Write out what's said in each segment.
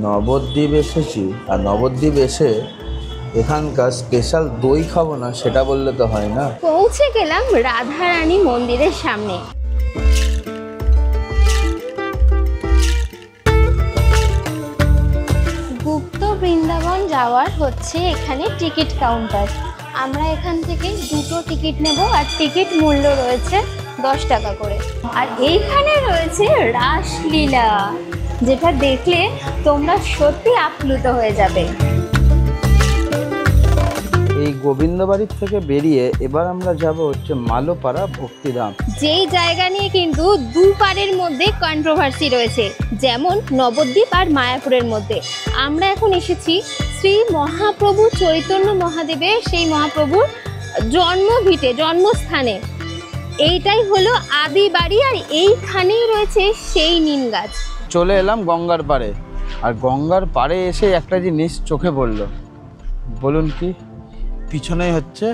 নবদ্বীপ এসেছি, আর নবদ্বীপ এসে এখানকার স্পেশাল দই খাবো না সেটা বললে তো হয় না। পৌঁছে গেলাম রাধারানী মন্দিরের সামনে। গুপ্ত বৃন্দাবন যাওয়ার হচ্ছে এখানে টিকিট কাউন্টার। আমরা এখান থেকে দুটো টিকিট নেব, আর টিকিট মূল্য রয়েছে 10 টাকা করে। আর এইখানে রয়েছে রাসলীলা, যেটা দেখলে তোমরা সত্যি আপ্লুত হয়ে যাবে। এই গোবিন্দবাড়ির থেকে বেরিয়ে এবার আমরা যাব হচ্ছে মালোপাড়া ভক্তিধাম, যেই জায়গা নিয়ে কিন্তু দুপারের মধ্যে কন্ট্রোভার্সি রয়েছে, যেমন নবদ্বীপ আর মায়াপুরের মধ্যে। আমরা এখন এসেছি শ্রী মহাপ্রভু চৈতন্য মহাদেবের, সেই মহাপ্রভুর জন্মভিটে, জন্মস্থানে। এইটাই হলো আদি বাড়ি, আর এইখানেই রয়েছে সেই নিম গাছ। চলে এলাম গঙ্গার পাড়ে, আর গঙ্গার পাড়ে এসে একটা জিনিস চোখে পড়লো। বলুন কি? পিছনেই হচ্ছে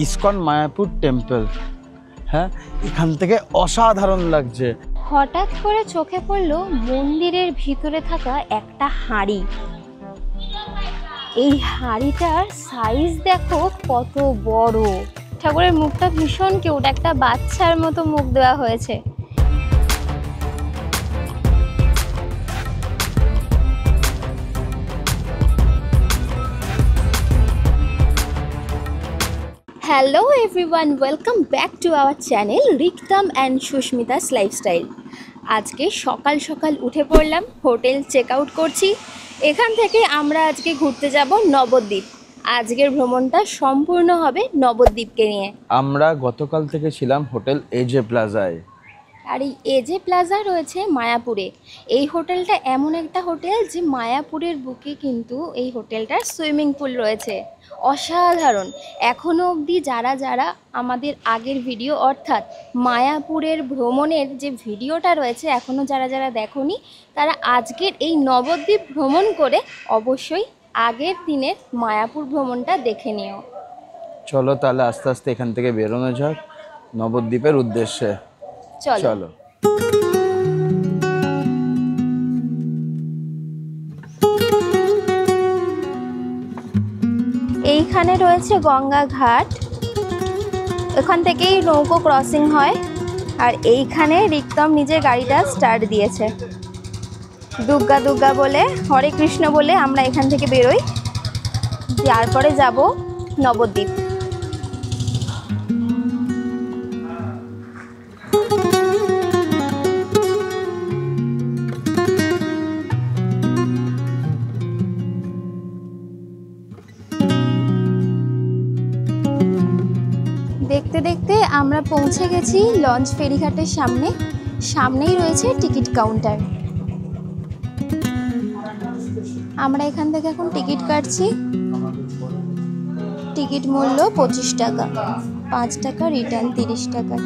ইসকন মায়াপুর টেম্পল। হ্যাঁ, এখান থেকে অসাধারণ লাগছে। হঠাৎ করে চোখে পড়লো মন্দিরের ভিতরে থাকা একটা হাঁড়ি। এই হাঁড়িটার সাইজ দেখো কত বড়। ঠাকুরের মুখটা ভীষণ কিউট, একটা বাচ্চার মতো মুখ দেওয়া হয়েছে। Hello everyone, welcome back to our channel Riktam and Susmita's lifestyle. আজকে সকাল সকাল উঠে পড়লাম, হোটেল চেক আউট করছি। এখান থেকে আমরা আজকে ঘুরতে যাব নবদ্বীপ। আজকের ভ্রমণটা সম্পূর্ণ হবে নবদ্বীপকে নিয়ে। আমরা গতকাল থেকে ছিলাম হোটেল এজে প্লাজায়, আর এই এজে প্লাজা রয়েছে মায়াপুরে। এই হোটেলটা এমন একটা হোটেল যে মায়াপুরের বুকে কিন্তু এই হোটেলটার সুইমিং পুল রয়েছে। অসাধারণ। এখনও অবধি যারা যারা আমাদের আগের ভিডিও অর্থাৎ মায়াপুরের ভ্রমণের যে ভিডিওটা রয়েছে, এখনও যারা যারা দেখোনি, তারা আজকের এই নবদ্বীপ ভ্রমণ করে অবশ্যই আগের দিনের মায়াপুর ভ্রমণটা দেখে নিও। চলো তাহলে আস্তে আস্তে এখান থেকে বেরোনো যাক নবদ্বীপের উদ্দেশ্যে। চলো। এইখানে রয়েছে গঙ্গা ঘাট, এখান থেকেই নৌকো ক্রসিং হয়। আর এইখানে রিক্তম নিজের গাড়িটা স্টার্ট দিয়েছে। দুর্গা দুর্গা বলে, হরে কৃষ্ণ বলে আমরা এখান থেকে বেরোই, তারপরে যাব নবদ্বীপ। দেখতে দেখতে আমরা পৌঁছে গেছি লঞ্চ ফেরিঘাটের সামনে। সামনেই রয়েছে টিকিট কাউন্টার। আমরা এখান থেকে এখন টিকিট কাটছি। টিকিট মূল্য 25 টাকা, 5 টাকা রিটার্ন, 30 টাকা।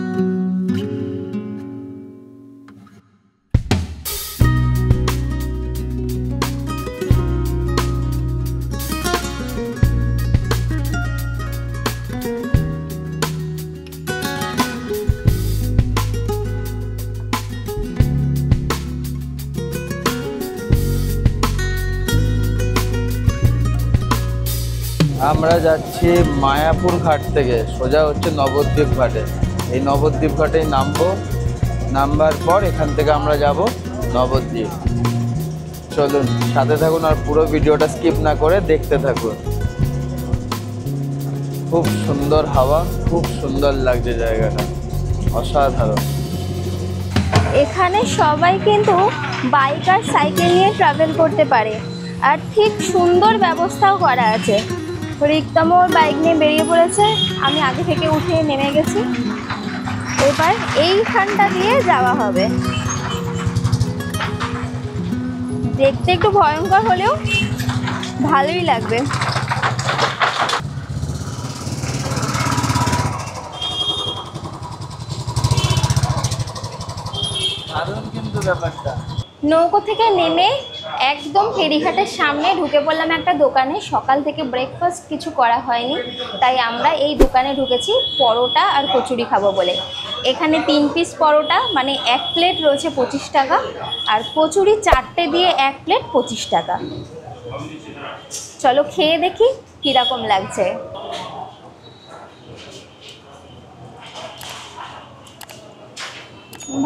আমরা যাচ্ছি মায়াপুর ঘাট থেকে সোজা হচ্ছে নবদ্বীপ ঘাটে। এই নবদ্বীপ ঘাটেই নামবো, নামবার পর এখান থেকে আমরা যাব নবদ্বীপ। চলুন সাথে থাকুন, আর পুরো ভিডিওটা স্কিপ না করে দেখতে থাকুন। খুব সুন্দর হাওয়া, খুব সুন্দর লাগছে জায়গাটা, অসাধারণ। এখানে সবাই কিন্তু বাইক আর সাইকেল নিয়ে ট্রাভেল করতে পারে, আর ঠিক সুন্দর ব্যবস্থাও করা আছে। রিক্তমও বাইক নিয়ে বেরিয়ে পড়েছে, আমি আগে থেকে উঠে নেমে গেছি। এবার এইখানটা দিয়ে যাওয়া হবে। দেখতে একটু ভয়ঙ্কর হলেও ভালোই লাগবে। দারুণ কিন্তু ব্যাপারটা। নৌকো থেকে নেমে একদম ফেরিঘাটের সামনে ঢুকে পড়লাম একটা দোকানে। সকাল থেকে ব্রেকফাস্ট কিছু করা হয়নি, তাই আমরা এই দোকানে ঢুকেছি পরোটা আর কচুরি খাবো বলে। এখানে 3 পিস পরোটা মানে 1 প্লেট রয়েছে 25 টাকা, আর কচুরি 4টে দিয়ে 1 প্লেট 25 টাকা। চলো খেয়ে দেখি কীরকম লাগছে।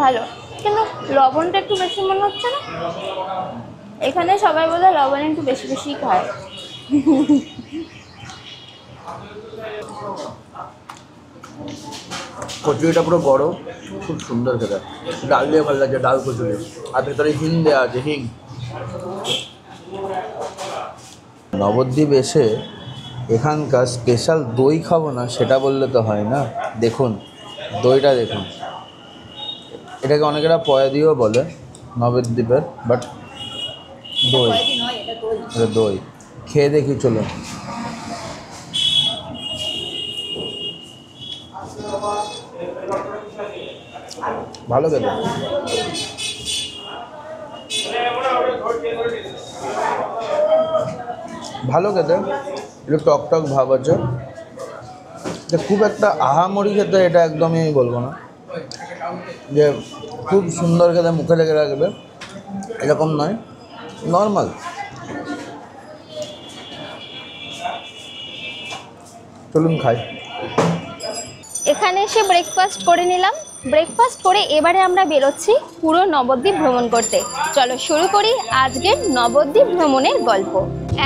ভালো, কিন্তু লবণটা একটু বেশি মনে হচ্ছে না? এখানে সবাই বলে লবণ একটু বেশি বেশি খায়। কচুরিটা পুরো গরম, খুব সুন্দর খেতে, ডাল দিয়ে ভালো লাগছে, ডাল কচুরি, আর ভেতরে হিং দেওয়া আছে, হিং। নবদ্বীপ এসে এখানকার স্পেশাল দই খাবো না সেটা বললে তো হয় না। দেখুন দইটা দেখুন, এটাকে অনেকেরা পয়াদিও বলে নবদ্বীপের, বাট দই, এটা দই। খেয়ে দেখি চলো। ভালো খেতে, ভালো খেতে, একটু টক টক ভাব আছে। এটা খুব একটা আহামরি খেতে এটা একদমই আমি বলবো না যে খুব সুন্দর খেতে মুখে লেগে রাখবে, এরকম নয়, নর্মাল। চলুন খাই। এখানে এসে ব্রেকফাস্ট করে নিলাম। ব্রেকফাস্ট করে এবারে আমরা বেরোচ্ছি পুরো নবদ্বীপ ভ্রমণ করতে। চলো শুরু করি আজকের নবদ্বীপ ভ্রমণের গল্প।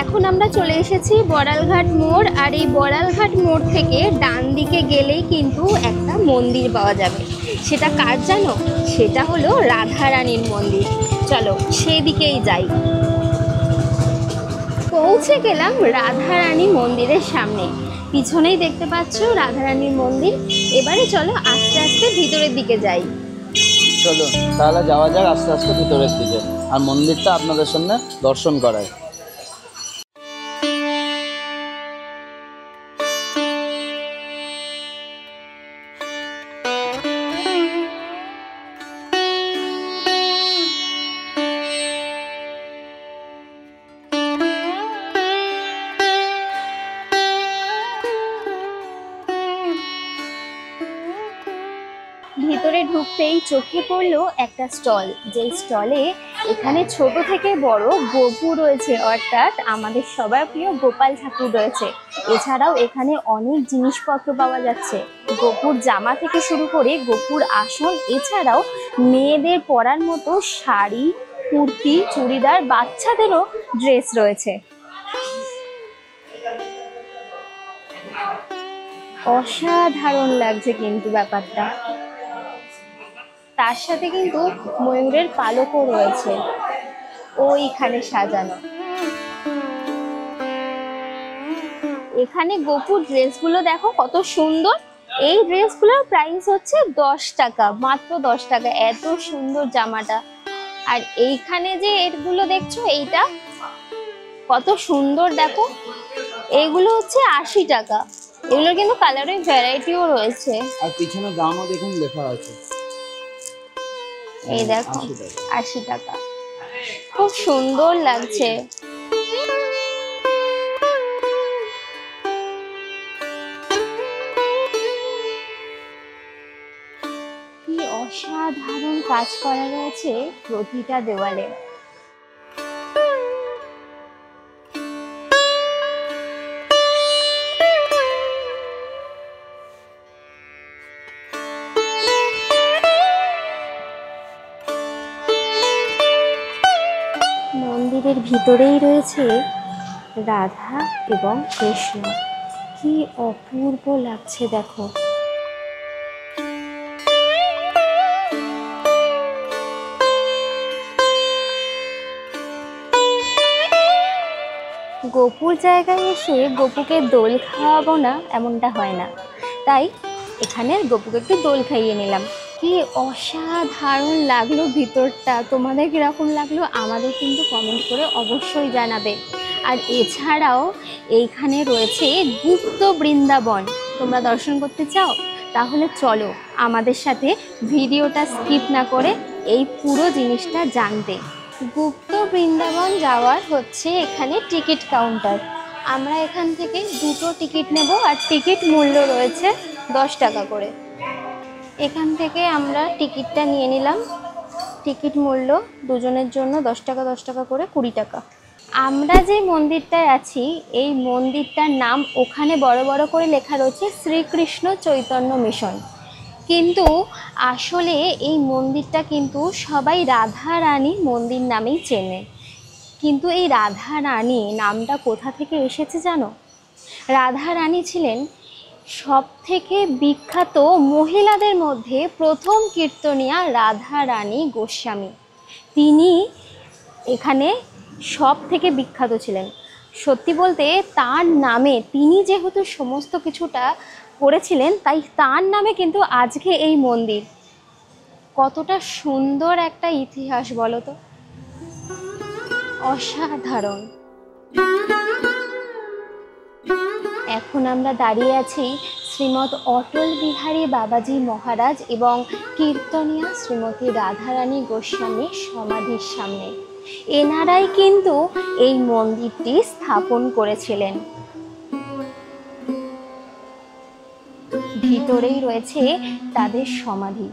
এখন আমরা চলে এসেছি বড়ালঘাট মোড়, আর এই বড়ালঘাট মোড় থেকে ডান দিকে গেলেই কিন্তু একটা মন্দির পাওয়া যাবে। সেটা কার জানো? সেটা হলো রাধারানীর মন্দির। চলো সেদিকেই যাই। পৌঁছে গেলাম রাধারানী মন্দিরের সামনে। পিছনেই দেখতে পাচ্ছ রাধারানীর মন্দির। এবারে চলো আস্তে আস্তে ভিতরের দিকে যাই। চলো তাহলে যাওয়া যাক আস্তে আস্তে ভিতরের দিকে, আর মন্দিরটা আপনাদের সামনে দর্শন করায়। ভিতরে ঢুকতেই চোখে পড়লো একটা স্টল, যেই স্টলে এখানে ছোট থেকে বড় গপু রয়েছে, অর্থাৎ আমাদের সবার প্রিয় গোপাল ঠাকুর রয়েছে। এছাড়াও এখানে অনেক জিনিসপত্র পাওয়া যাচ্ছে, গপুর জামা থেকে শুরু করে গপুর আসন, এছাড়াও মেয়েদের পরার মতো শাড়ি, কুর্তি, চুড়িদার, বাচ্চাদেরও ড্রেস রয়েছে। অসাধারণ লাগছে কিন্তু ব্যাপারটা। তার সাথে কিন্তু ময়ূরের পালকও রয়েছে ওইখানে সাজানো। এখানে গপুর ড্রেসগুলো দেখো কত সুন্দর। এই ড্রেসগুলোর প্রাইস হচ্ছে 10 টাকা, মাত্র 10 টাকা। এত সুন্দর জামাটা। আর এইখানে যে এগুলো দেখছো, এইটা কত সুন্দর দেখো, এইগুলো হচ্ছে 80 টাকা। এগুলোর কিন্তু কালারের ভ্যারাইটিও রয়েছে। আর পিছনে দামও দেখুন লেখা আছে, এই দেখো 80 টাকা। খুব সুন্দর লাগছে। কি অসাধারণ কাজ করা রয়েছে প্রতিটা দেওয়ালে। মন্দিরের ভিতরেই রয়েছে রাধা এবং কৃষ্ণ। কি অপূর্ব লাগছে দেখো। গপুর জায়গায় এসে গপুকে দোল খাওয়াবো না এমনটা হয় না, তাই এখানে গপুকে একটু দোল খাইয়ে নিলাম। কি অসাধারণ লাগলো ভিতরটা। তোমাদের কীরকম লাগলো আমাদের কিন্তু কমেন্ট করে অবশ্যই জানাবে। আর এছাড়াও এইখানে রয়েছে গুপ্ত বৃন্দাবন। তোমরা দর্শন করতে চাও? তাহলে চলো আমাদের সাথে ভিডিওটা স্কিপ না করে এই পুরো জিনিসটা জানতে। গুপ্ত বৃন্দাবন যাওয়ার হচ্ছে এখানে টিকিট কাউন্টার। আমরা এখান থেকে 2টো টিকিট নেব, আর টিকিট মূল্য রয়েছে 10 টাকা করে। এখান থেকে আমরা টিকিটটা নিয়ে নিলাম। টিকিট মূল্য দুজনের জন্য 10 টাকা 10 টাকা করে 20 টাকা। আমরা যে মন্দিরটায় আছি এই মন্দিরটার নাম ওখানে বড় বড় করে লেখা রয়েছে শ্রীকৃষ্ণ চৈতন্য মিশন, কিন্তু আসলে এই মন্দিরটা কিন্তু সবাই রাধা রানী মন্দির নামেই চেনে। কিন্তু এই রাধা রানী নামটা কোথা থেকে এসেছে জানো? রাধা রানী ছিলেন সব থেকে বিখ্যাত মহিলাদের মধ্যে প্রথম কীর্তনিয়া রাধা রানী গোস্বামী। তিনি এখানে সব থেকে বিখ্যাত ছিলেন। সত্যি বলতে তার নামে, তিনি যেহেতু সমস্ত কিছুটা করেছিলেন, তাই তার নামে কিন্তু আজকে এই মন্দির। কতটা সুন্দর একটা ইতিহাস বলো তো, অসাধারণ। এখন আমরা দাঁড়িয়ে আছি শ্রীমৎ অটল বিহারী বাবাজি মহারাজ এবং কীর্তনিয়া শ্রীমতী রাধারানী গোস্বামীর সমাধির সামনে। এনারাই কিন্তু এই মন্দিরটি স্থাপন করেছিলেন। ভিতরেই রয়েছে তাদের সমাধি।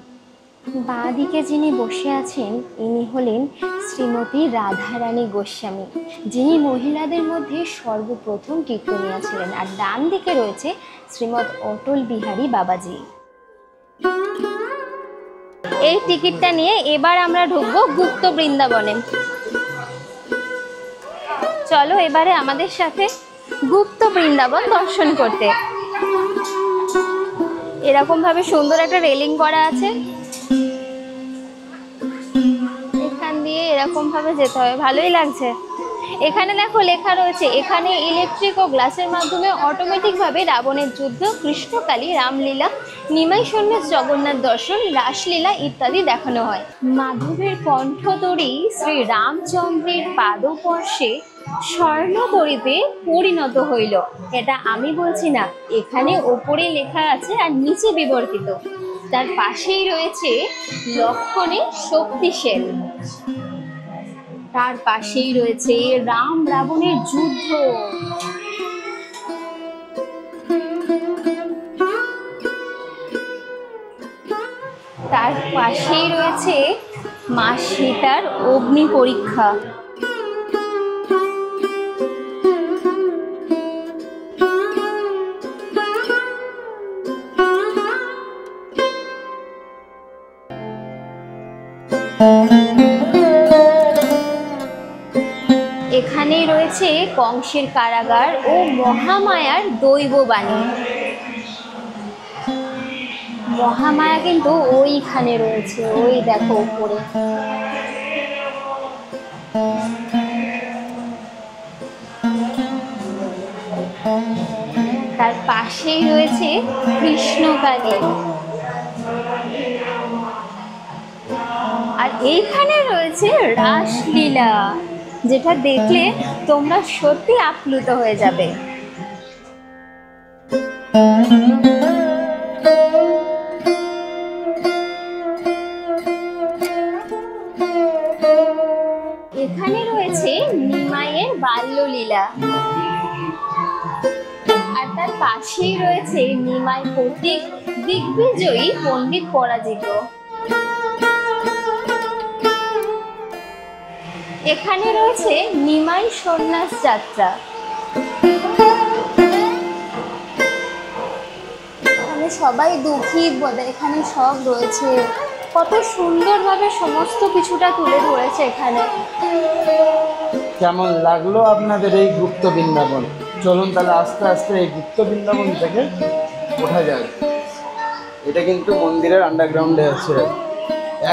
বাঁ দিকে যিনি বসে আছেন ইনি হলেন শ্রীমতী রাধারানী গোস্বামী, যিনি মহিলাদের মধ্যে সর্বপ্রথম কীর্তনিয়া ছিলেন। আর ডান দিকে রয়েছে শ্রীমৎ অটল বিহারী বাবাজি। এই টিকিটটা নিয়ে এবার আমরা ঢুকবো গুপ্ত বৃন্দাবনে। চলো এবারে আমাদের সাথে গুপ্ত বৃন্দাবন দর্শন করতে। এরকম ভাবে সুন্দর একটা রেলিং করা আছে, এখান দিয়ে এরকম ভাবে যেতে হবে, ভালোই লাগছে। এখানে দেখো লেখা রয়েছে এখানে ইলেকট্রিক ও গ্লাসের মাধ্যমে অটোমেটিক ভাবে রাবণের যুদ্ধ, কৃষ্ণকালী, রামলীলা, নিমাই সন্ন্যাস, জগন্নাথ দর্শন, রাসলীলা ইত্যাদি দেখানো হয়। মাধবের কণ্ঠতরী শ্রী রামচন্দ্রের পাদস্পর্শে স্বর্ণতরীতে পরিণত হইল। এটা আমি বলছি না, এখানে ওপরে লেখা আছে আর নিচে বিবর্তিত। তার পাশেই রয়েছে লক্ষণে শক্তিশাল, তার পাশেই রয়েছে রাম রাবণের যুদ্ধ। তার পাশেই রয়েছে মা সীতার অগ্নি পরীক্ষা। এখানেই রয়েছে কংসের কারাগার ও মহামায়ার দৈববাণী। মহামায়া কিন্তু ওইখানে রয়েছে, ওই দেখো উপরে। তার পাশেই রয়েছে কৃষ্ণকালী। আর এইখানে রয়েছে রাসলীলা, যেটা দেখলে তোমরা সত্যি আপ্লুত হয়ে যাবে। এখানে রয়েছে নিমাইয়ের বাল্যলীলা, আর তার পাশেই রয়েছে নিমাই কর্তৃক দিগ্বিজয়ী পণ্ডিত পরাজিত। এখানে রয়েছে নিমাই সন্ন্যাস যাত্রা। এখানে সবাই দুঃখী, এখানে সব রয়েছে। কত সুন্দরভাবে সমস্ত কিছুটা তুলে ধরেছে এখানে। কেমন লাগলো আপনাদের এই গুপ্ত বৃন্দাবন? চলুন তাহলে আস্তে আস্তে এই গুপ্ত বৃন্দাবন থেকে ওঠা যায়। এটা কিন্তু মন্দিরের আন্ডারগ্রাউন্ডে আছে,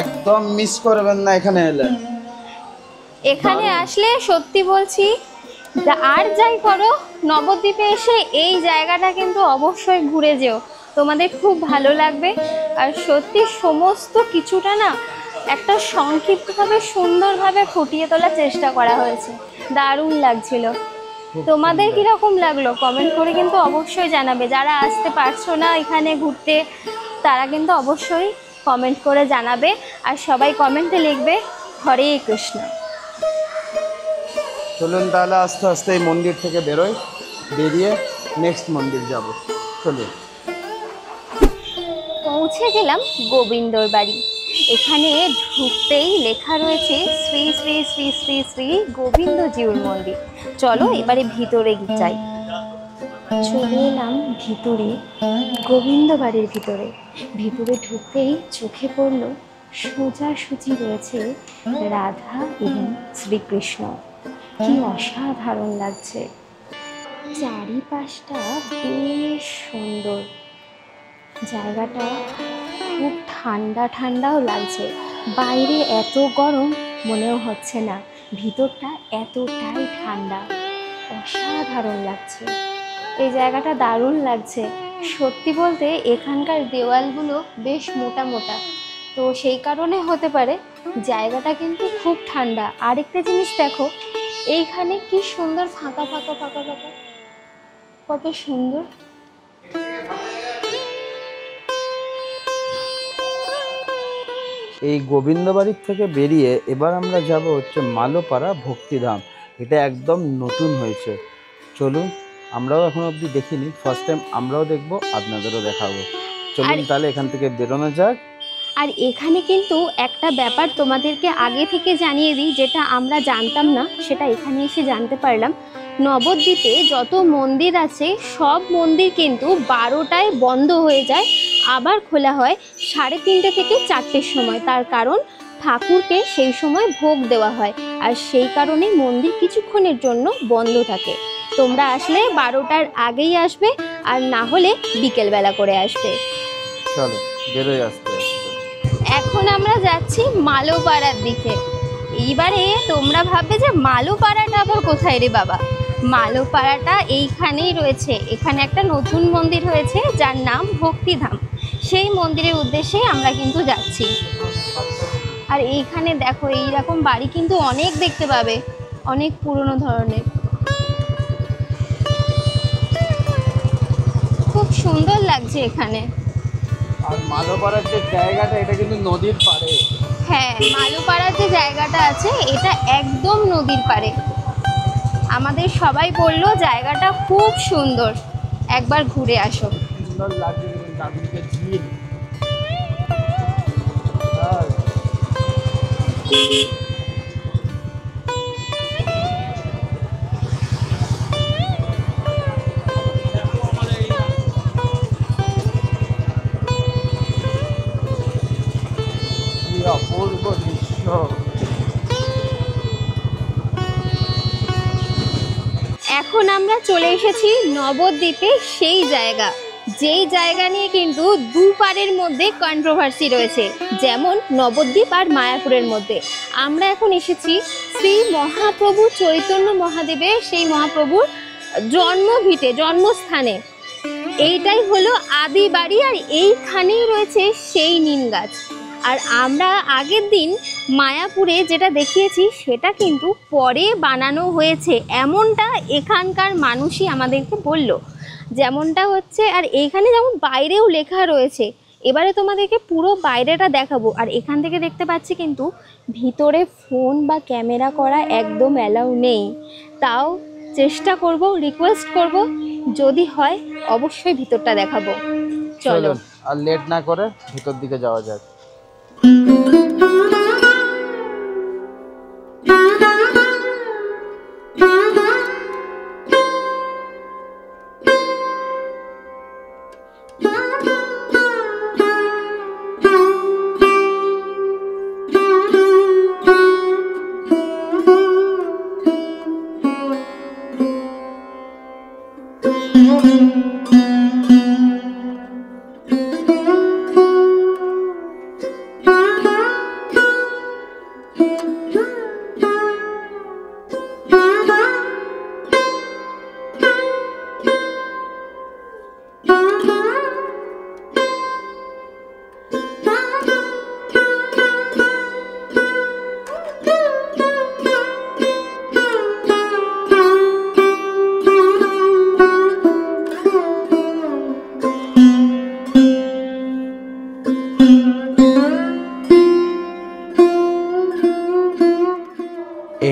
একদম মিস করবেন না এখানে এলে। এখানে আসলে সত্যি বলছি, আর যাই করো নবদ্বীপে এসে এই জায়গাটা কিন্তু অবশ্যই ঘুরে যেও, তোমাদের খুব ভালো লাগবে। আর সত্যি সমস্ত কিছুটা না একটা সংক্ষিপ্তভাবে সুন্দরভাবে ফুটিয়ে তোলার চেষ্টা করা হয়েছে, দারুণ লাগছিল। তোমাদের কীরকম লাগলো কমেন্ট করে কিন্তু অবশ্যই জানাবে। যারা আসতে পারছো না এখানে ঘুরতে, তারা কিন্তু অবশ্যই কমেন্ট করে জানাবে। আর সবাই কমেন্টে লিখবে হরে কৃষ্ণ। চলুন তাহলে আস্তে আস্তে এই মন্দির থেকে বেরোই, বেরিয়ে নেক্সট মন্দির যাব। চলুন। পৌঁছে গেলাম গোবিন্দর বাড়ি। এখানে ঢুকতেই লেখা রয়েছে শ্রী শ্রী শ্রী শ্রী শ্রী গোবিন্দজিউর মন্দির। চলো এবারে ভিতরে যাই। চলে এলাম ভিতরে, গোবিন্দ বাড়ির ভিতরে। ভিতরে ঢুকতেই চোখে পড়ল সোজাসুজি রয়েছে রাধা এবং শ্রীকৃষ্ণ। কি অসাধারণ লাগছে, চারিপাশটা বেশ সুন্দর, জায়গাটা খুব ঠান্ডা ঠান্ডাও লাগছে। বাইরে এত গরম মনেও হচ্ছে না, ভিতরটা এতটাই ঠান্ডা, অসাধারণ লাগছে। এই জায়গাটা দারুণ লাগছে। সত্যি বলতে এখানকার দেওয়ালগুলো বেশ মোটা মোটা, তো সেই কারণে হতে পারে জায়গাটা কিন্তু খুব ঠান্ডা। আরেকটা জিনিস দেখো, এইখানে কি সুন্দর ফাঁকা ফাঁকা ফাঁকা ফাঁকা, কত সুন্দর। এই গোবিন্দ বাড়ির থেকে বেরিয়ে এবার আমরা যাব হচ্ছে মালোপাড়া ভক্তিধাম। এটা একদম নতুন হয়েছে। চলুন, আমরাও এখন অবধি দেখিনি, ফার্স্ট টাইম আমরাও দেখব, আপনাদেরও দেখাবো। চলুন তাহলে এখান থেকে বেরোনো যাক। আর এখানে কিন্তু একটা ব্যাপার তোমাদেরকে আগে থেকে জানিয়ে দিই, যেটা আমরা জানতাম না, সেটা এখানে এসে জানতে পারলাম। নবদ্বীপে যত মন্দির আছে সব মন্দির কিন্তু 12টায় বন্ধ হয়ে যায়, আবার খোলা হয় 3:30 থেকে 4টের সময়। তার কারণ ঠাকুরকে সেই সময় ভোগ দেওয়া হয়, আর সেই কারণে মন্দির কিছুক্ষণের জন্য বন্ধ থাকে। তোমরা আসলে 12টার আগেই আসবে, আর না হলে বিকেলবেলা করে আসবে। চলো বেরোয় আসতে। এখন আমরা যাচ্ছি মালোপাড়ার দিকে। এইবারে তোমরা ভাববে যে মালোপাড়াটা আবার কোথায় রে বাবা। মালোপাড়াটা এইখানেই রয়েছে। এখানে একটা নতুন মন্দির হয়েছে যার নাম ভক্তিধাম, সেই মন্দিরের উদ্দেশ্যেই আমরা কিন্তু যাচ্ছি। আর এইখানে দেখো এইরকম বাড়ি কিন্তু অনেক দেখতে পাবে, অনেক পুরনো ধরনের, খুব সুন্দর লাগছে এখানে। আর মালোপাড়ার যে জায়গাটা, এটা কিন্তু নদীর পাড়ে। হ্যাঁ, মালোপাড়ার যে জায়গাটা আছে এটা একদম নদীর পাড়ে। আমাদের সবাই বললো জায়গাটা খুব সুন্দর, একবার ঘুরে আসো। সুন্দর লাগছে, চারদিকে ঝিল। অপূর্ব দৃশ্য। এখন আমরা চলে এসেছি নবদ্বীপে সেই জায়গা, যেই জায়গা নিয়ে কিন্তু দুপারের মধ্যে কন্ট্রোভার্সি রয়েছে, যেমন নবদ্বীপ আর মায়াপুরের মধ্যে। আমরা এখন এসেছি শ্রী মহাপ্রভু চৈতন্য মহাদেবের, সেই মহাপ্রভুর জন্মভিটে, জন্মস্থানে। এইটাই হলো আদি বাড়ি, আর এইখানেই রয়েছে সেই নিম গাছ। আর আমরা আগের দিন মায়াপুরে যেটা দেখিয়েছি সেটা কিন্তু পরে বানানো হয়েছে, এমনটা এখানকার মানুষই আমাদেরকে বলল। যেমনটা হচ্ছে, আর এইখানে যেমন বাইরেও লেখা রয়েছে। এবারে তোমাদেরকে পুরো বাইরেটা দেখাবো। আর এখান থেকে দেখতে পাচ্ছি কিন্তু ভিতরে ফোন বা ক্যামেরা করা একদম অ্যালাউ নেই। তাও চেষ্টা করব, রিকোয়েস্ট করব, যদি হয় অবশ্যই ভিতরটা দেখাবো। চলো আর লেট না করে ভিতর দিকে যাওয়া যাক।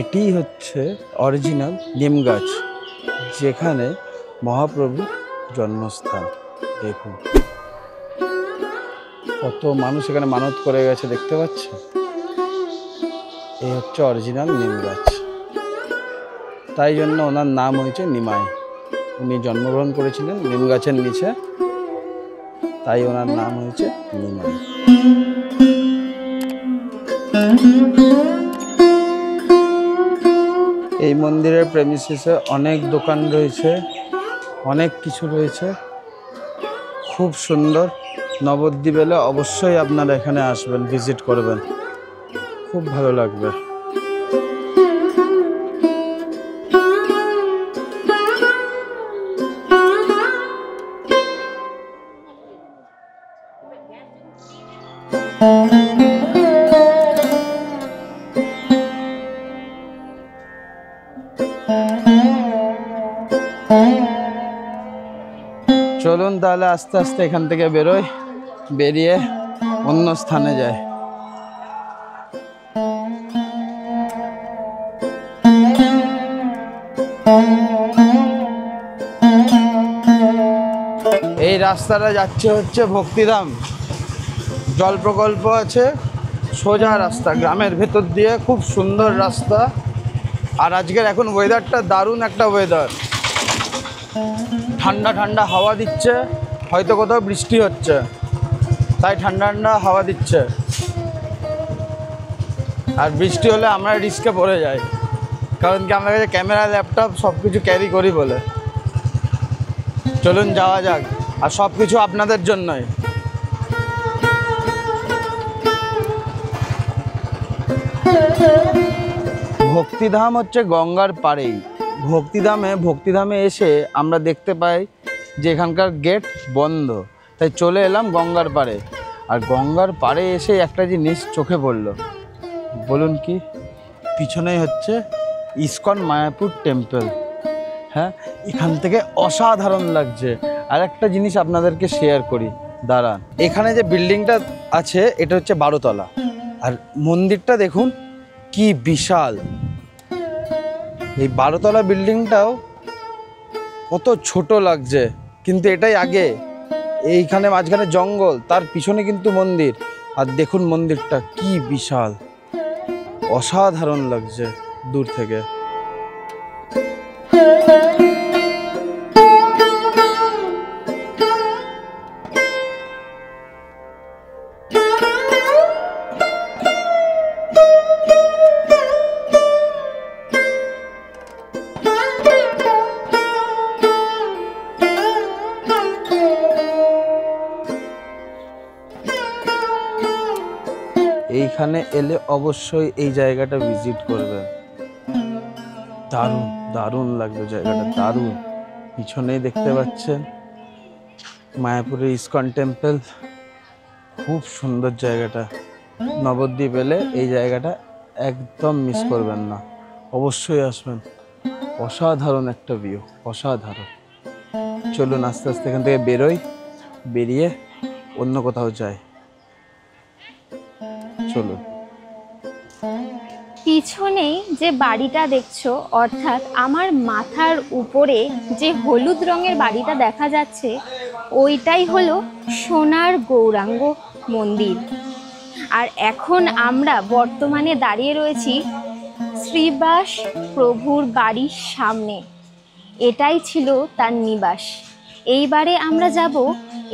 এটি হচ্ছে অরিজিনাল নিম গাছ, যেখানে মহাপ্রভুর জন্মস্থান। দেখুন কত মানুষ এখানে মানত করে গেছে দেখতে পাচ্ছে। এই হচ্ছে অরিজিনাল নিম গাছ, তাই জন্য ওনার নাম হয়েছে নিমাই। উনি জন্মগ্রহণ করেছিলেন নিম গাছের নিচে, তাই ওনার নাম হয়েছে নিমাই। এই মন্দিরের প্রেমিসিসে অনেক দোকান রয়েছে, অনেক কিছু রয়েছে, খুব সুন্দর। নবদ্বীপ এলে অবশ্যই আপনারা এখানে আসবেন, ভিজিট করবেন, খুব ভালো লাগবে। চলুন তাহলে আস্তে আস্তে এখান থেকে বেরোই, বেরিয়ে অন্য স্থানে যাই। এই রাস্তাটা যাচ্ছে হচ্ছে ভক্তিধাম, জল প্রকল্প আছে, সোজা রাস্তা গ্রামের ভেতর দিয়ে, খুব সুন্দর রাস্তা। আর আজকের এখন ওয়েদারটা দারুণ একটা ওয়েদার, ঠান্ডা ঠান্ডা হাওয়া দিচ্ছে, হয়তো কোথাও বৃষ্টি হচ্ছে, তাই ঠান্ডা ঠান্ডা হাওয়া দিচ্ছে। আর বৃষ্টি হলে আমরা রিস্কে পড়ে যাই, কারণ কি আমরা কাছে ক্যামেরা, ল্যাপটপ সব কিছু ক্যারি করি বলে। চলুন যাওয়া যাক, আর সব কিছু আপনাদের জন্যই। ভক্তিধাম হচ্ছে গঙ্গার পাড়েই। ভক্তিধামে এসে আমরা দেখতে পাই যে এখানকার গেট বন্ধ, তাই চলে এলাম গঙ্গার পাড়ে। আর গঙ্গার পাড়ে এসে একটা জিনিস চোখে পড়লো, বলুন কি? পিছনেই হচ্ছে ইসকন মায়াপুর টেম্পল। হ্যাঁ, এখান থেকে অসাধারণ লাগছে। আর একটা জিনিস আপনাদেরকে শেয়ার করি, দাঁড়ান। এখানে যে বিল্ডিংটা আছে এটা হচ্ছে 12 তলা, আর মন্দিরটা দেখুন কি বিশাল। এই 12 তলা বিল্ডিংটাও কত ছোট লাগছে, কিন্তু এটাই আগে। এইখানে মাঝখানে জঙ্গল, তার পিছনে কিন্তু মন্দির। আর দেখুন মন্দিরটা কি বিশাল, অসাধারণ লাগছে দূর থেকে। এইখানে এলে অবশ্যই এই জায়গাটা ভিজিট করবেন, দারুণ দারুণ লাগবে জায়গাটা, দারুণ। পিছনেই দেখতে পাচ্ছেন মায়াপুরের ইসকন টেম্পল, খুব সুন্দর জায়গাটা। নবদ্বীপ এলে এই জায়গাটা একদম মিস করবেন না, অবশ্যই আসবেন। অসাধারণ একটা ভিউ, অসাধারণ। চলুন আস্তে আস্তে এখান থেকে বেরোই, বেরিয়ে অন্য কোথাও যাই। চলুন। পিছনেই যে বাড়িটা দেখছো, অর্থাৎ আমার মাথার উপরে যে হলুদ রঙের বাড়িটা দেখা যাচ্ছে, ওইটাই হলো সোনার গৌরাঙ্গ মন্দির। আর এখন আমরা বর্তমানে দাঁড়িয়ে রয়েছি শ্রীবাস প্রভুর বাড়ির সামনে। এটাই ছিল তার নিবাস। এইবারে আমরা যাব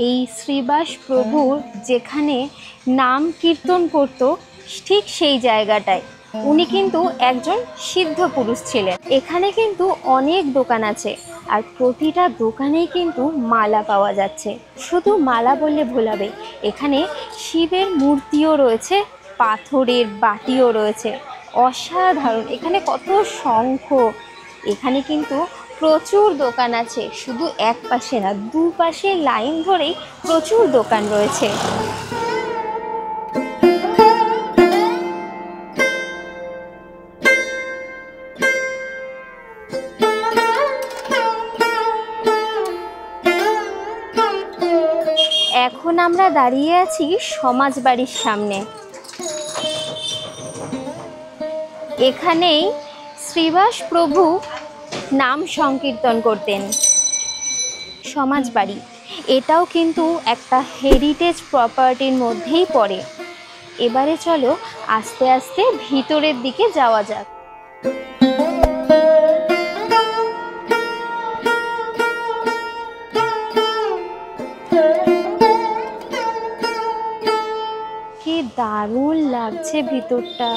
এই শ্রীবাস প্রভুর যেখানে নাম কীর্তন করত, ঠিক সেই জায়গাটায়। উনি কিন্তু একজন সিদ্ধ পুরুষ ছিলেন। এখানে কিন্তু অনেক দোকান আছে, আর প্রতিটা দোকানেই কিন্তু মালা পাওয়া যাচ্ছে। শুধু মালা বললে ভুল হবে, এখানে শিবের মূর্তিও রয়েছে, পাথরের বাটিও রয়েছে, অসাধারণ। এখানে কত শঙ্খ, এখানে কিন্তু প্রচুর দোকান আছে, শুধু এক পাশে না, দুপাশে লাইন ধরেই প্রচুর দোকান রয়েছে। এখন আমরা দাঁড়িয়ে আছি সমাজবাড়ির সামনে। এখানেই শ্রীবাস প্রভু নাম সংকীর্তন করতেন। সমাজবাড়ি, এটাও কিন্তু একটা হেরিটেজ প্রপার্টির মধ্যেই পড়ে। এবারে চলো আস্তে আস্তে ভিতরের দিকে যাওয়া যাক। কি দারুণ লাগছে ভিতরটা।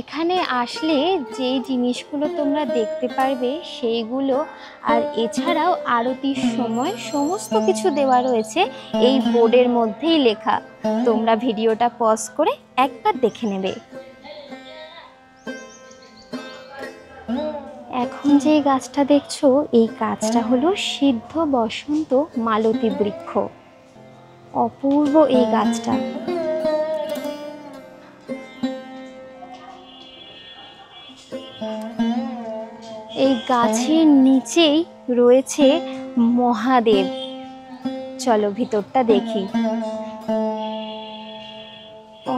এখানে আসলে যেই জিনিসগুলো তোমরা দেখতে পারবে সেইগুলো, আর এছাড়াও আরতির সময় সমস্ত কিছু দেওয়া রয়েছে এই বোর্ডের মধ্যেই লেখা। তোমরা ভিডিওটা পজ করে একবার দেখে নেবে। এখন যে গাছটা দেখছো এই গাছটা হলো সিদ্ধ বসন্ত মালতী বৃক্ষ। অপূর্ব এই গাছটা। এই গাছের নিচেই রয়েছে মহাদেব। চলো ভিতরটা দেখি।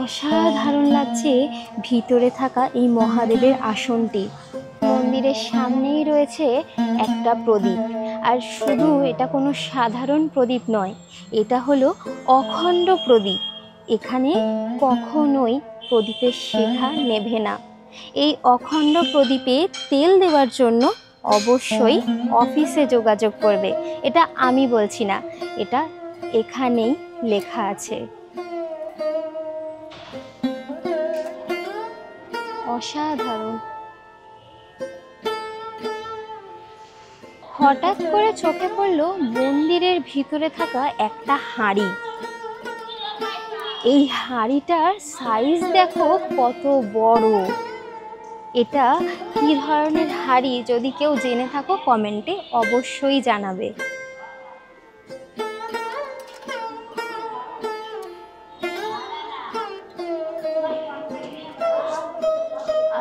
অসাধারণ লাগছে ভিতরে থাকা এই মহাদেবের আসনটি। মন্দিরের সামনেই রয়েছে একটা প্রদীপ, আর শুধু এটা কোনো সাধারণ প্রদীপ নয়, এটা হলো অখণ্ড প্রদীপ। এখানে কখনোই প্রদীপের শিখা নেভে না। এই অখণ্ড প্রদীপে তেল দেওয়ার জন্য অবশ্যই অফিসে যোগাযোগ করবে। এটা আমি বলছি না, এটা এখানেই লেখা আছে। অসাধারণ। হঠাৎ করে চোখে পড়লো মন্দিরের ভিতরে থাকা একটা হাঁড়ি। এই হাঁড়িটার সাইজ দেখো কত বড়। এটা কি ধরনের হাঁড়ি যদি কেউ জেনে থাকো কমেন্টে অবশ্যই জানাবে।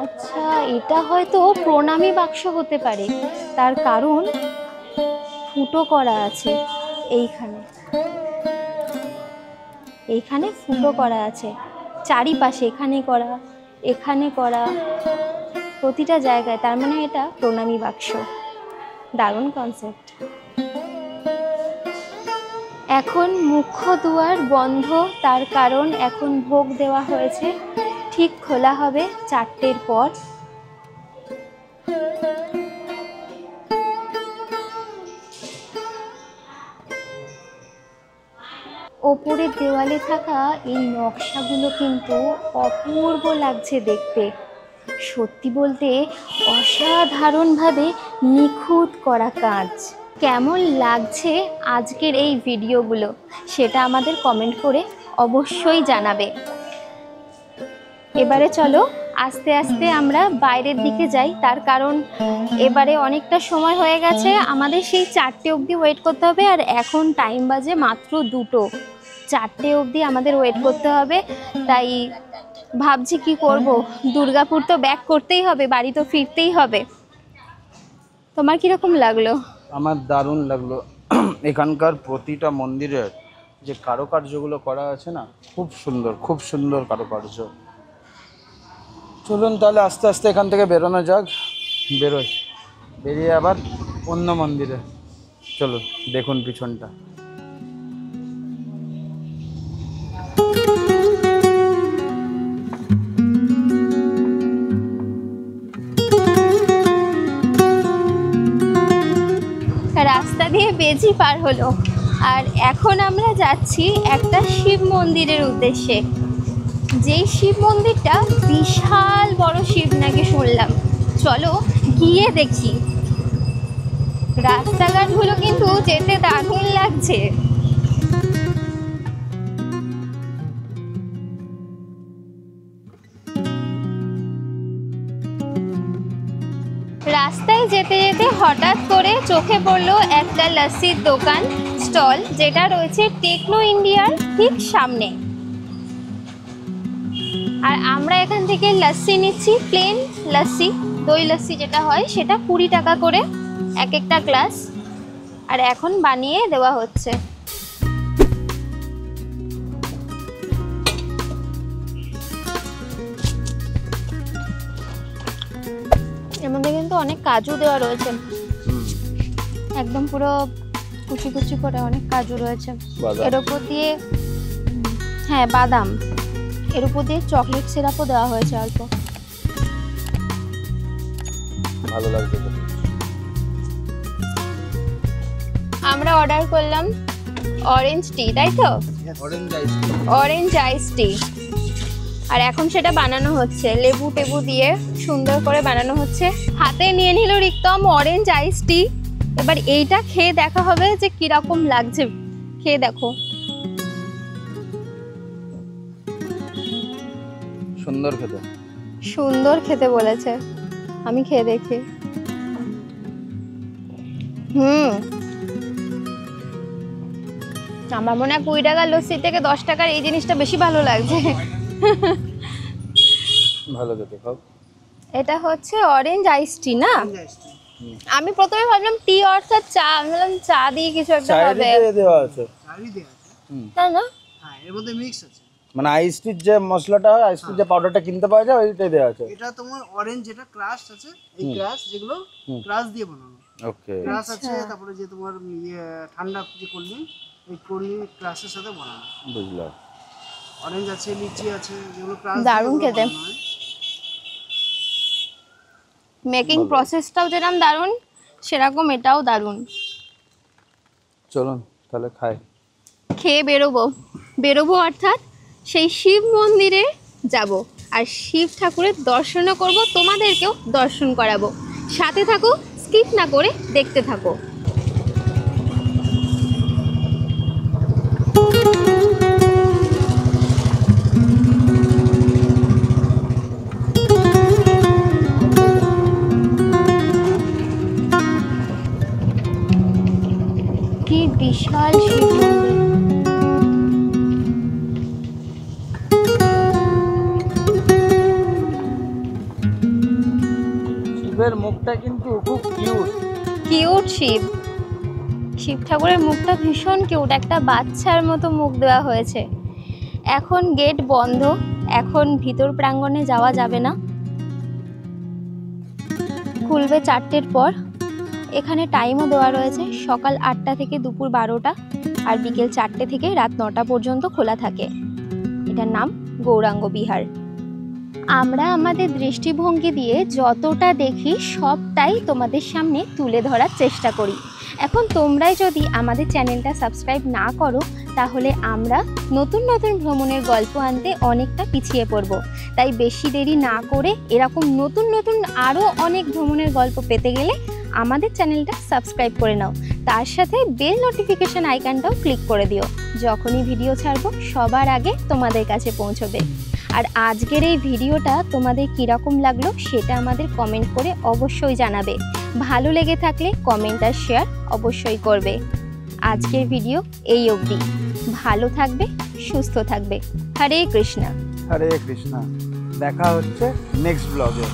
আচ্ছা, এটা হয়তো প্রণামী বাক্স হতে পারে, তার কারণ ফুটো করা আছে এইখানে। এইখানে ফুটো করা আছে চারিপাশে, এখানে করা, এখানে করা, প্রতিটা জায়গায়। তার মানে এটা প্রণামী বাক্স। দারুণ কনসেপ্ট। এখন মুখ্য দুয়ার বন্ধ, তার কারণ এখন ভোগ দেওয়া হয়েছে। ঠিক খোলা হবে 4টের পর। ওপরের দেওয়ালে থাকা এই নকশাগুলো কিন্তু অপূর্ব লাগছে দেখতে। সত্যি বলতে অসাধারণভাবে নিখুঁত করা কাজ। কেমন লাগছে আজকের এই ভিডিওগুলো সেটা আমাদের কমেন্ট করে অবশ্যই জানাবে। এবারে চলো আস্তে আস্তে আমরা বাইরের দিকে যাই, তার কারণ এবারে অনেকটা সময় হয়ে গেছে, আমাদের সেই 4টে অবধি ওয়েট করতে হবে। আর এখন টাইম বাজে মাত্র 2টো। 4টে অবধি আমাদের ওয়েট করতে হবে। তাই ভাবছি কি করব, দুর্গাপুর তো ব্যাক করতেই হবে, বাড়ি তো ফিরতেই হবে। তোমার কিরকম লাগলো? আমার দারুণ লাগলো। এখানকার প্রতিটা মন্দিরের যে কারুকার্যগুলো করা আছে না, খুব সুন্দর, খুব সুন্দর কারুকার্য। চলুন তাহলে আস্তে আস্তে এখান থেকে বেরোনো যাক। বেরিয়ে আবার অন্য মন্দিরে চলুন, দেখুন পিছনটা। রাস্তা দিয়ে বেজি পার হলো, আর এখন আমরা যাচ্ছি একটা শিব মন্দিরের উদ্দেশ্যে। যেই শিব মন্দিরটা বিশাল বড় শিব নাকি শুনলাম। চলো গিয়ে দেখি। রাস্তাঘাটগুলো কিন্তু যেতে দারুণ লাগছে। রাস্তায় যেতে যেতে হঠাৎ করে চোখে পড়লো একটা লস্যির দোকান স্টল, যেটা রয়েছে টেকনো ইন্ডিয়ার ঠিক সামনে। আর আমরা এখান থেকে লস্যি নিচ্ছি, প্লেন লস্যি। দই লস্যি যেটা হয় সেটা 20 টাকা করে এক একটা গ্লাস, আর এখন বানিয়ে দেওয়া হচ্ছে। এর মধ্যে কিন্তু অনেক কাজু দেওয়া রয়েছে, একদম পুরো কুচি কুচি করে অনেক কাজু রয়েছে। এর উপর দিয়ে হ্যাঁ বাদাম, এর উপর দিয়ে চকলেট সিরাপও দেওয়া হয়েছে অল্প। ভালো লাগবে। আমরা অর্ডার করলাম অরেঞ্জ টি, তাই তো? অরেঞ্জ আইস টি। আর এখন সেটা বানানো হচ্ছে, লেবু টেবু দিয়ে সুন্দর করে বানানো হচ্ছে। হাতে নিয়ে নিল রিক্তম অরেঞ্জ আইস টি। এবার এইটা খেয়ে দেখা হবে যে কিরকম লাগছে। খেয়ে দেখো। সুন্দর খেতে, সুন্দর খেতে বলেছে, আমি খেয়ে দেখি। আমার মনে হয় 20 টাকার লস্যি থেকে 10 টাকার এই জিনিসটা বেশি ভালো লাগছে। ভালো খেতে খাও। এটা হচ্ছে অরেঞ্জ আইস টি না? আমি প্রথমে ভাবলাম টি অর্থাৎ চা, আমি ভাবলাম চা দিয়ে কিছু একটা হবে। দেওয়া আছে, তাই না? হ্যাঁ, এর মধ্যে মিক্স আছে। মানে আইস টির যে মশলাটা হয়, আইস টির যে পাউডারটা কিনতে পাওয়া যায় ওইটাই দেওয়া আছে। এটা তোমার অরেঞ্জ যেটা ক্রাশ আছে, এই ক্রাশ যেগুলো ক্রাশ দিয়ে বানানো। ওকে, ক্রাশ আছে, তারপরে যে তোমার ঠান্ডা যে কোল্ড ড্রিঙ্ক, এই কোল্ড ড্রিঙ্ক ক্রাশের সাথে বানানো। বুঝলাম। অরেঞ্জ আছে, লিচি আছে, যেগুলো ক্রাশ দারুণ খেতে। মেকিং প্রসেসটাও যেরকম দারুণ, সেরকম এটাও দারুণ। চলুন তাহলে খাই। খেয়ে বেরোবো অর্থাৎ সেই শিব মন্দিরে যাব, আর শিব ঠাকুরের দর্শনও করব, তোমাদেরকেও দর্শন করাবো। সাথে থাকো, স্কিপ না করে দেখতে থাকো। কি বিশাল শিব মন্দির! শিবের মুখটা কিন্তু খুব কিউট শিব ঠাকুরের মুখটা ভীষণ কিউট, একটা বাচ্চার মতো মুখ দেওয়া হয়েছে। এখন গেট বন্ধ, এখন ভিতর প্রাঙ্গণে যাওয়া যাবে না, খুলবে 4টের পর। এখানে টাইমও দেওয়া রয়েছে, সকাল 8টা থেকে দুপুর 12টা, আর বিকেল 4টে থেকে রাত 9টা পর্যন্ত খোলা থাকে। এটার নাম গৌরাঙ্গ বিহার। আমরা আমাদের দৃষ্টিভঙ্গি দিয়ে যতটা দেখি সবটাই তোমাদের সামনে তুলে ধরার চেষ্টা করি। এখন তোমরাই যদি আমাদের চ্যানেলটা সাবস্ক্রাইব না করো, তাহলে আমরা নতুন নতুন ভ্রমণের গল্প আনতে অনেকটা পিছিয়ে পড়ব। তাই বেশি দেরি না করে এরকম নতুন নতুন আরও অনেক ভ্রমণের গল্প পেতে গেলে আমাদের চ্যানেলটা সাবস্ক্রাইব করে নাও, তার সাথে বেল নোটিফিকেশন আইকনটাও ক্লিক করে দিও। যখনই ভিডিও ছাড়বো সবার আগে তোমাদের কাছে পৌঁছবে। আর আজকের এই ভিডিওটা তোমাদের কীরকম লাগলো সেটা আমাদের কমেন্ট করে অবশ্যই জানাবে। ভালো লেগে থাকলে কমেন্ট আর শেয়ার অবশ্যই করবে। আজকের ভিডিও এই অবধি। ভালো থাকবে, সুস্থ থাকবে। হরে কৃষ্ণা। হরে কৃষ্ণা। দেখা হচ্ছে নেক্সট ব্লগে।